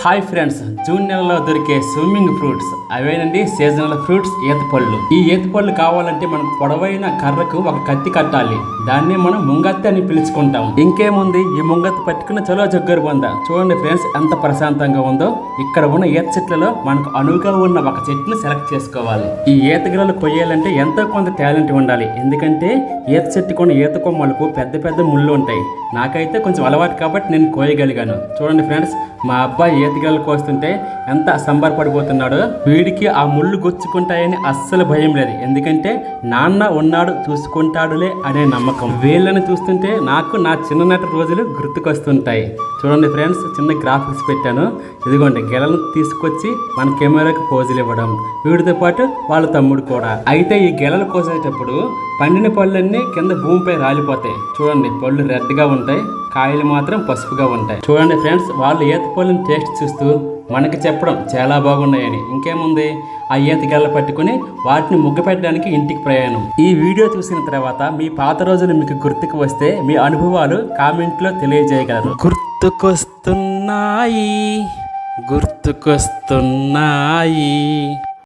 Hi friends, June నెలలో దొరికే swimming fruits అవేనండి seasonal fruits ఈత పళ్ళు. ఈ ఈత పళ్ళు కావాలంటే మనకు పొడవైన కర్రకు ఒక కత్తి కట్టాలి. దాన్ని మనం ముంగత్తి అని పిలుచుకుంటాం. ఇంకేముంది, ఈ ముంగత్తి పట్టుకున్న చలో జగ్గరు పొంద. చూడండి ఫ్రెండ్స్ ఎంత ప్రశాంతంగా ఉందో. ఇక్కడ ఉన్న ఈత చెట్లలో మనకు అనువుగా ఉన్న ఒక చెట్టును సెలెక్ట్ చేసుకోవాలి. ఈ ఈత గిరలు కొయ్యాలంటే ఎంతో కొంత టాలెంట్ ఉండాలి. ఎందుకంటే ఈత చెట్టుకున్న ఈత కొమ్మలకు పెద్ద పెద్ద ముళ్ళు ఉంటాయి. నాకైతే కొంచెం అలవాటు కాబట్టి నేను కోయగలిగాను. చూడండి ఫ్రెండ్స్, మా అబ్బాయి ఈతగిరలు కోస్తుంటే ఎంత సంబరపడిపోతున్నాడో. వీడికి ఆ ముళ్ళు గుచ్చుకుంటాయని అస్సలు భయం లేదు. ఎందుకంటే నాన్న ఉన్నాడు చూసుకుంటాడులే అనే నమ్మకం. వీళ్ళని చూస్తుంటే నాకు నా చిన్ననాటి రోజులు గుర్తుకొస్తుంటాయి. చూడండి ఫ్రెండ్స్, చిన్న గ్రాఫిక్స్ పెట్టాను. ఇదిగోండి గెలను తీసుకొచ్చి మన కెమెరాకి పోజులు ఇవ్వడం, వీడితో పాటు వాళ్ళ తమ్ముడు కూడా. అయితే ఈ గెలలు కోసేటప్పుడు పండిన పళ్ళన్నీ కింద భూమిపై రాలిపోతాయి. చూడండి, పళ్ళు రెడ్గా ఉంటాయి, కాయలు మాత్రం పసుపుగా ఉంటాయి. చూడండి ఫ్రెండ్స్, వాళ్ళు ఈత పళ్ళని టేస్ట్ చూస్తూ మనకి చెప్పడం చాలా బాగున్నాయని. ఇంకేముంది, ఆ ఈత గెలలు పట్టుకుని వాటిని ముగ్గు పెట్టడానికి ఇంటికి ప్రయాణం. ఈ వీడియో చూసిన తర్వాత మీ పాత రోజులు మీకు గుర్తుకు వస్తే మీ అనుభవాలు కామెంట్లో తెలియజేయగలరు. గుర్తుకొస్తున్నాయి.